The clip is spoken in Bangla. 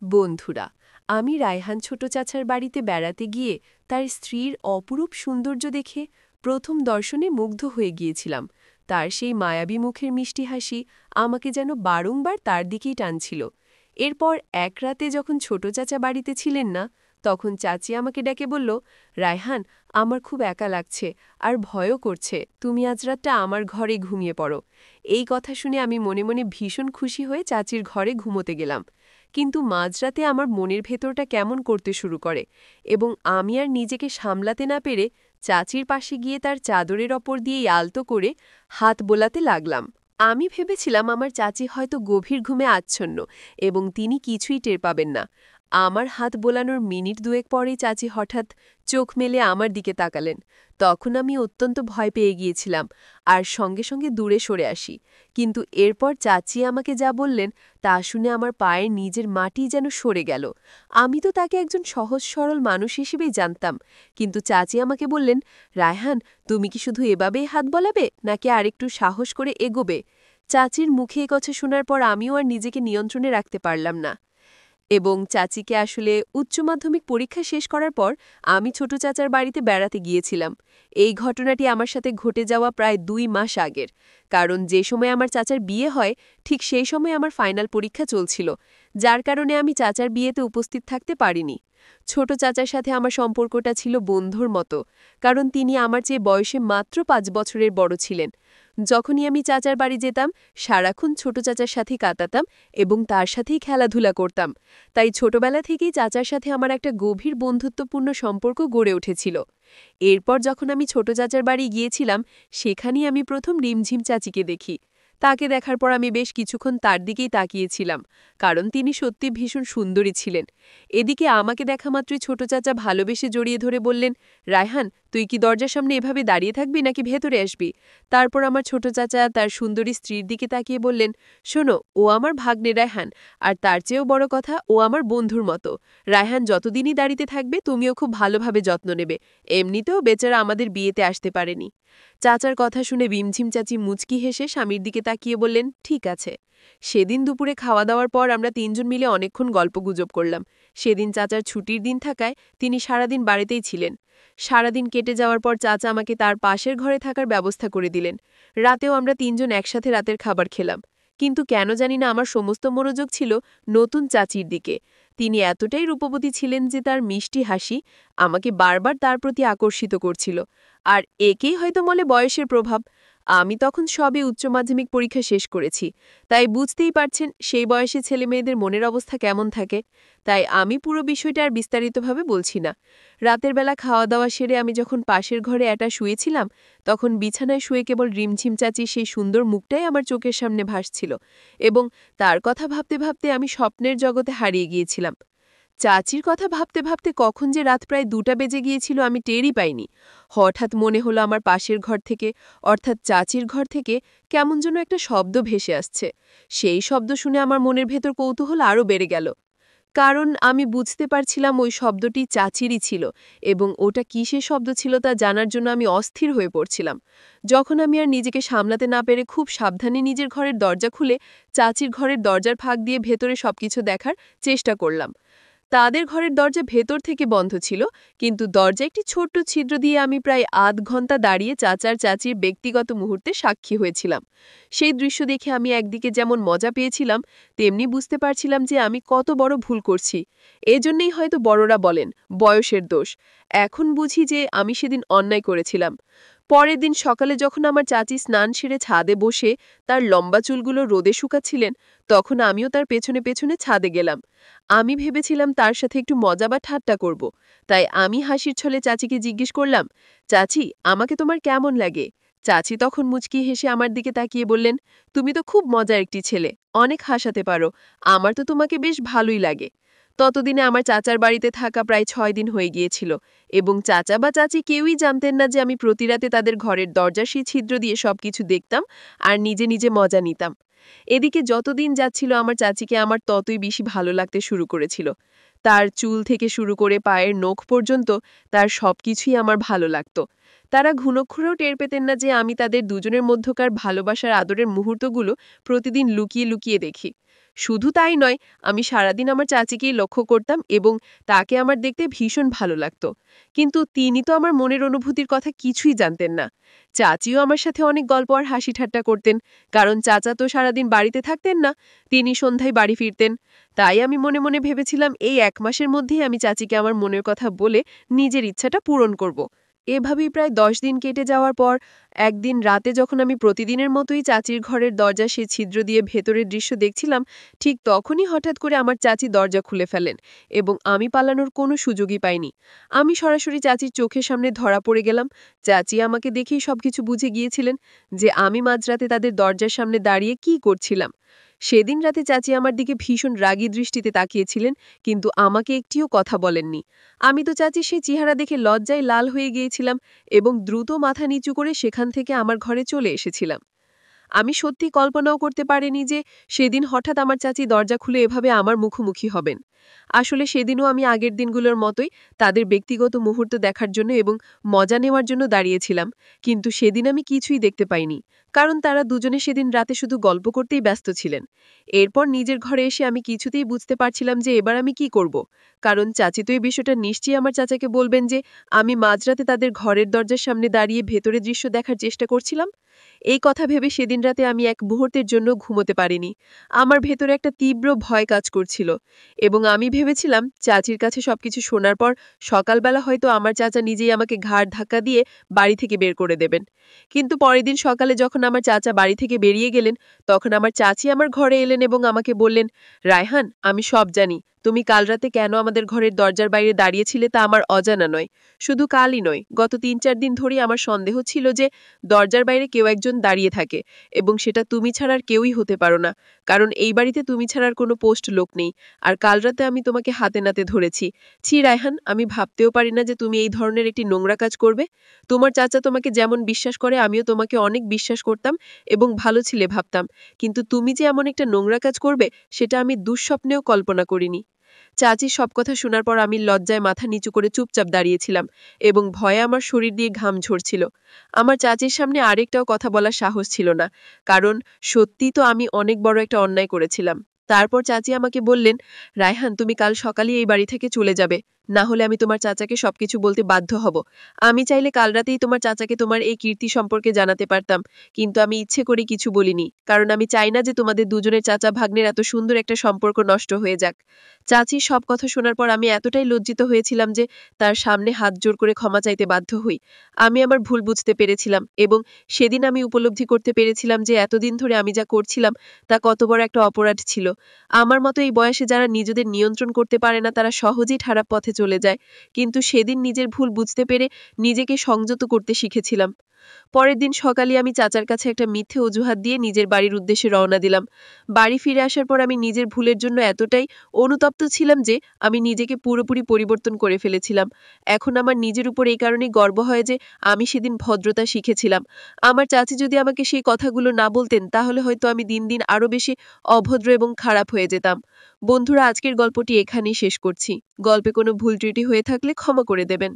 বন্ধুরা, আমি রায়হান ছোট চাচার বাড়িতে বেড়াতে গিয়ে তার স্ত্রীর অপরূপ সৌন্দর্য দেখে প্রথম দর্শনে মুগ্ধ হয়ে গিয়েছিলাম। তার সেই মায়াবী মুখের মিষ্টি হাসি আমাকে যেন বারংবার তার দিকেই টানছিল। এরপর এক রাতে যখন ছোট চাচা বাড়িতে ছিলেন না, তখন চাচি আমাকে ডেকে বলল, রায়হান, আমার খুব একা লাগছে আর ভয়ও করছে, তুমি আজ রাতটা আমার ঘরে ঘুমিয়ে পড়ো। এই কথা শুনে আমি মনে মনে ভীষণ খুশি হয়ে চাচির ঘরে ঘুমোতে গেলাম। কিন্তু মাঝরাতে আমার মনের ভেতরটা কেমন করতে শুরু করে এবং আমি আর নিজেকে সামলাতে না পেরে চাচির পাশে গিয়ে তার চাদরের ওপর দিয়ে আলতো করে হাত বোলাতে লাগলাম। আমি ভেবেছিলাম আমার চাচি হয়তো গভীর ঘুমে আচ্ছন্ন এবং তিনি কিছুই টের পাবেন না। আমার হাত বোলানোর মিনিট দুয়েক পরেই চাচি হঠাৎ চোখ মেলে আমার দিকে তাকালেন। তখন আমি অত্যন্ত ভয় পেয়ে গিয়েছিলাম আর সঙ্গে সঙ্গে দূরে সরে আসি। কিন্তু এরপর চাচি আমাকে যা বললেন তা শুনে আমার পায়ের নিজের মাটি যেন সরে গেল। আমি তো তাকে একজন সহজ সরল মানুষ হিসেবেই জানতাম, কিন্তু চাচি আমাকে বললেন, রায়হান, তুমি কি শুধু এভাবেই হাত বলাবে নাকি আরেকটু সাহস করে এগোবে? চাচির মুখে এ কথা শোনার পর আমিও আর নিজেকে নিয়ন্ত্রণে রাখতে পারলাম না এবং চাচিকে আসলে উচ্চ মাধ্যমিক পরীক্ষা শেষ করার পর আমি ছোট চাচার বাড়িতে বেড়াতে গিয়েছিলাম। এই ঘটনাটি আমার সাথে ঘটে যাওয়া প্রায় ২ মাস আগের, কারণ যে সময় আমার চাচার বিয়ে হয় ঠিক সেই সময় আমার ফাইনাল পরীক্ষা চলছিল, যার কারণে আমি চাচার বিয়েতে উপস্থিত থাকতে পারিনি। ছোট চাচার সাথে আমার সম্পর্কটা ছিল বন্ধুর মতো, কারণ তিনি আমার চেয়ে বয়সে মাত্র ৫ বছরের বড় ছিলেন। যখনই আমি চাচার বাড়ি যেতাম সারাক্ষণ ছোট চাচার সাথে কাটাতাম এবং তার সাথেই খেলাধুলা করতাম। তাই ছোটবেলা থেকেই চাচার সাথে আমার একটা গভীর বন্ধুত্বপূর্ণ সম্পর্ক গড়ে উঠেছিল। এরপর যখন আমি ছোট চাচার বাড়ি গিয়েছিলাম, সেখানেই আমি প্রথম রিমঝিম চাচিকে দেখি। তাকে দেখার পর আমি বেশ কিছুক্ষণ তার দিকেই তাকিয়েছিলাম, কারণ তিনি সত্যি ভীষণ সুন্দরী ছিলেন। এদিকে আমাকে দেখা মাত্রই ছোট চাচা ভালোবেসে জড়িয়ে ধরে বললেন, রায়হান, তুই কি দরজার সামনে এভাবে দাঁড়িয়ে থাকবি নাকি ভেতরে আসবি? তারপর আমার ছোট চাচা তার সুন্দরী স্ত্রীর দিকে তাকিয়ে বললেন, শোনো, ও আমার ভাগ্নে রায়হান, আর তার চেয়েও বড় কথা, ও আমার বন্ধুর মতো। রায়হান যতদিনই দাঁড়িতে থাকবে তুমিও খুব ভালোভাবে যত্ন নেবে। এমনিতেও বেচারা আমাদের বিয়েতে আসতে পারেনি। চাচার কথা শুনে বিমঝিম চাচি মুচকি হেসে স্বামীর দিকে তাকিয়ে বললেন, ঠিক আছে। সেদিন দুপুরে খাওয়া দাওয়ার পর আমরা ৩ জন মিলে অনেকক্ষণ গল্পগুজব করলাম। সেদিন চাচার ছুটির দিন থাকায় তিনি সারাদিন বাড়িতেই ছিলেন। সারাদিন কেটে যাওয়ার পর চাচা আমাকে তার পাশের ঘরে থাকার ব্যবস্থা করে দিলেন। রাতেও আমরা ৩ জন একসাথে রাতের খাবার খেলাম। কিন্তু কেন জানি না আমার সমস্ত মনোযোগ ছিল নতুন চাচির দিকে। তিনি এতটাই রূপবতী ছিলেন যে তার মিষ্টি হাসি আমাকে বারবার তার প্রতি আকর্ষিত করছিল। আর একেই হয়তো বলে বয়সের প্রভাব। আমি তখন সবে উচ্চ মাধ্যমিক পরীক্ষা শেষ করেছি, তাই বুঝতেই পারছেন সেই বয়সে ছেলেমেয়েদের মনের অবস্থা কেমন থাকে। তাই আমি পুরো বিষয়টা আর বিস্তারিতভাবে বলছি না। রাতের বেলা খাওয়া দাওয়া সেরে আমি যখন পাশের ঘরে একা শুয়েছিলাম, তখন বিছানায় শুয়ে কেবল রিমঝিম চাচির সেই সুন্দর মুখটাই আমার চোখের সামনে ভাসছিল এবং তার কথা ভাবতে ভাবতে আমি স্বপ্নের জগতে হারিয়ে গিয়েছিলাম। চাচির কথা ভাবতে ভাবতে কখন যে রাত প্রায় ২টা বেজে গিয়েছিল আমি টেরই পাইনি। হঠাৎ মনে হলো আমার পাশের ঘর থেকে, অর্থাৎ চাচির ঘর থেকে কেমন যেন একটা শব্দ ভেসে আসছে। সেই শব্দ শুনে আমার মনের ভেতর কৌতূহল আরও বেড়ে গেল, কারণ আমি বুঝতে পারছিলাম ওই শব্দটি চাচিরই ছিল এবং ওটা কিসের শব্দ ছিল তা জানার জন্য আমি অস্থির হয়ে পড়ছিলাম। যখন আমি আর নিজেকে সামলাতে না পেরে খুব সাবধানে নিজের ঘরের দরজা খুলে চাচির ঘরের দরজার ফাঁক দিয়ে ভেতরে সবকিছু দেখার চেষ্টা করলাম। তাদের ঘরের দরজা ভেতর থেকে বন্ধ ছিল, কিন্তু দরজা একটি ছোট্ট ছিদ্র দিয়ে আমি প্রায় আধ ঘন্টা দাঁড়িয়ে চাচার চাচির ব্যক্তিগত মুহূর্তে সাক্ষী হয়েছিলাম। সেই দৃশ্য দেখে আমি একদিকে যেমন মজা পেয়েছিলাম, তেমনি বুঝতে পারছিলাম যে আমি কত বড় ভুল করছি। এজন্যই হয়তো বড়রা বলেন, বয়সের দোষ। এখন বুঝি যে আমি সেদিন অন্যায় করেছিলাম। পরের দিন সকালে যখন আমার চাচি স্নান সেরে ছাদে বসে তার লম্বা চুলগুলো রোদে শুকাচ্ছিলেন, তখন আমিও তার পেছনে পেছনে ছাদে গেলাম। আমি ভেবেছিলাম তার সাথে একটু মজা বা ঠাট্টা করব। তাই আমি হাসির ছলে চাচিকে জিজ্ঞেস করলাম, চাচি, আমাকে তোমার কেমন লাগে? চাচি তখন মুচকি হেসে আমার দিকে তাকিয়ে বললেন, তুমি তো খুব মজার একটি ছেলে, অনেক হাসাতে পারো, আমার তো তোমাকে বেশ ভালোই লাগে। ততদিনে আমার চাচার বাড়িতে থাকা প্রায় ৬ দিন হয়ে গিয়েছিল এবং চাচা বা চাচি কেউই জানতেন না যে আমি প্রতি রাতে তাদের ঘরের দরজার সেই ছিদ্র দিয়ে সবকিছু দেখতাম আর নিজে নিজে মজা নিতাম। এদিকে যতদিন যাচ্ছিল আমার চাচিকে আমার ততই বেশি ভালো লাগতে শুরু করেছিল। তার চুল থেকে শুরু করে পায়ের নখ পর্যন্ত তার সবকিছুই আমার ভালো লাগত। তারা ঘুণক্ষরেও টের পেতেন না যে আমি তাদের দুজনের মধ্যকার ভালোবাসার আদরের মুহূর্তগুলো প্রতিদিন লুকিয়ে লুকিয়ে দেখি। শুধু তাই নয়, আমি সারাদিন আমার চাচিকেই লক্ষ্য করতাম এবং তাকে আমার দেখতে ভীষণ ভালো লাগতো। কিন্তু তিনি তো আমার মনের অনুভূতির কথা কিছুই জানতেন না। চাচিও আমার সাথে অনেক গল্প আর হাসি ঠাট্টা করতেন, কারণ চাচা তো সারাদিন বাড়িতে থাকতেন না, তিনি সন্ধ্যায় বাড়ি ফিরতেন। তাই আমি মনে মনে ভেবেছিলাম এই ১ মাসের মধ্যেই আমি চাচিকে আমার মনের কথা বলে নিজের ইচ্ছাটা পূরণ করব। এভাবেই প্রায় ১০ দিন কেটে যাওয়ার পর একদিন রাতে যখন আমি প্রতিদিনের মতোই চাচির ঘরের দরজা সে ছিদ্র দিয়ে ভেতরের দৃশ্য দেখছিলাম, ঠিক তখনই হঠাৎ করে আমার চাচি দরজা খুলে ফেলেন এবং আমি পালানোর কোনো সুযোগই পাইনি। আমি সরাসরি চাচির চোখের সামনে ধরা পড়ে গেলাম। চাচি আমাকে দেখেই সবকিছু বুঝে গিয়েছিলেন যে আমি মাঝরাতে তাদের দরজার সামনে দাঁড়িয়ে কি করছিলাম। সেদিন রাতে চাচি আমার দিকে ভীষণ রাগী দৃষ্টিতে তাকিয়েছিলেন, কিন্তু আমাকে একটিও কথা বলেননি। আমি তো চাচির সেই চেহারা দেখে লজ্জায় লাল হয়ে গিয়েছিলাম এবং দ্রুত মাথা নিচু করে সেখান থেকে আমার ঘরে চলে এসেছিলাম। আমি সত্যি কল্পনাও করতে পারিনি যে সেদিন হঠাৎ আমার চাচি দরজা খুলে এভাবে আমার মুখোমুখি হবেন। আসলে সেদিনও আমি আগের দিনগুলোর মতোই তাদের ব্যক্তিগত মুহূর্ত দেখার জন্য এবং মজা নেওয়ার জন্য দাঁড়িয়েছিলাম, কিন্তু সেদিন আমি কিছুই দেখতে পাইনি, কারণ তারা দুজনে সেদিন রাতে শুধু গল্প করতেই ব্যস্ত ছিলেন। এরপর নিজের ঘরে এসে আমি কিছুতেই বুঝতে পারছিলাম যে এবার আমি কি করব, কারণ চাচি তো এই বিষয়টা নিশ্চয়ই আমার চাচাকে বলবেন যে আমি মাঝরাতে তাদের ঘরের দরজার সামনে দাঁড়িয়ে ভেতরের দৃশ্য দেখার চেষ্টা করছিলাম। এই কথা ভেবে সেদিন রাতে আমি এক মুহূর্তের জন্য ঘুমোতে পারিনি। আমার ভেতরে একটা তীব্র ভয় কাজ করছিল এবং আমি ভেবেছিলাম চাচির কাছে সবকিছু শোনার পর সকালবেলা হয়তো আমার চাচা নিজেই আমাকে ঘাড় ধাক্কা দিয়ে বাড়ি থেকে বের করে দেবেন। কিন্তু পরের দিন সকালে যখন আমার চাচা বাড়ি থেকে বেরিয়ে গেলেন, তখন আমার চাচি আমার ঘরে এলেন এবং আমাকে বললেন, রায়হান, আমি সব জানি। তুমি কাল রাতে কেন আমাদের ঘরের দরজার বাইরে দাঁড়িয়েছিলে তা আমার অজানা নয়। শুধু কালই নয়, গত ৩-৪ দিন ধরেই আমার সন্দেহ ছিল যে দরজার বাইরে কেউ একজন দাঁড়িয়ে থাকে এবং সেটা তুমি ছাড়া আর কেউই হতে পারো না, কারণ এই বাড়িতে তুমি ছাড়ার কোনো পোস্ট লোক নেই। আর কাল রাতে আমি তোমাকে হাতে নাতে ধরেছি। ছি রায়হান, আমি ভাবতেও পারি না যে তুমি এই ধরনের একটি নোংরা কাজ করবে। তোমার চাচা তোমাকে যেমন বিশ্বাস করে আমিও তোমাকে অনেক বিশ্বাস করতাম এবং ভালো ছিলে ভাবতাম, কিন্তু তুমি যে এমন একটা নোংরা কাজ করবে সেটা আমি দুঃস্বপ্নেও কল্পনা করিনি। চাচির সব কথা শোনার পর আমি লজ্জায় মাথা নিচু করে চুপচাপ দাঁড়িয়েছিলাম এবং ভয়ে আমার শরীর দিয়ে ঘাম ঝরছিল। আমার চাচির সামনে আরেকটাও কথা বলার সাহস ছিল না, কারণ সত্যি তো আমি অনেক বড় একটা অন্যায় করেছিলাম। তারপর চাচি আমাকে বললেন, রায়হান, তুমি কাল সকালেই এই বাড়ি থেকে চলে যাবে, না হলে আমি তোমার চাচাকে সবকিছু বলতে বাধ্য হব। আমি চাইলে কাল রাতেই তোমার চাচাকে তোমার এই কীর্তি সম্পর্কে জানাতে পারতাম, কিন্তু আমি ইচ্ছে করে কিছু বলিনি, কারণ আমি চাই না যে তোমাদের দুজনের চাচা ভাগ্নের এত সুন্দর একটা সম্পর্ক নষ্ট হয়ে যাক। চাচির সব কথা শোনার পর আমি এতটাই লজ্জিত হয়েছিলাম যে তার সামনে হাত জোর করে ক্ষমা চাইতে বাধ্য হই। আমি আমার ভুল বুঝতে পেরেছিলাম এবং সেদিন আমি উপলব্ধি করতে পেরেছিলাম যে এতদিন ধরে আমি যা করছিলাম তা কত বড় একটা অপরাধ ছিল। আমার মতো এই বয়সে যারা নিজেদের নিয়ন্ত্রণ করতে পারে না তারা সহজেই খারাপ পথে চলে যায়, কিন্তু সেদিন নিজের ভুল বুঝতে পেরে নিজেকে সংযত করতে শিখেছিলাম। পরের দিন সকালে আমি চাচার কাছে একটা মিথ্যে অজুহাত দিয়ে নিজের বাড়ির উদ্দেশ্যে রওনা দিলাম। বাড়ি ফিরে আসার পর আমি নিজের ভুলের জন্য এতটাই অনুতপ্ত ছিলাম যে আমি নিজেকে পুরোপুরি পরিবর্তন করে ফেলেছিলাম। এখন আমার নিজের উপর এই কারণেই গর্ব হয় যে আমি সেদিন ভদ্রতা শিখেছিলাম। আমার চাচি যদি আমাকে সেই কথাগুলো না বলতেন তাহলে হয়তো আমি দিন দিন আরো বেশি অভদ্র এবং খারাপ হয়ে যেতাম। বন্ধুরা, আজকের গল্পটি এখানেই শেষ করছি। গল্পে কোনো ভুল ত্রুটি হয়ে থাকলে ক্ষমা করে দেবেন।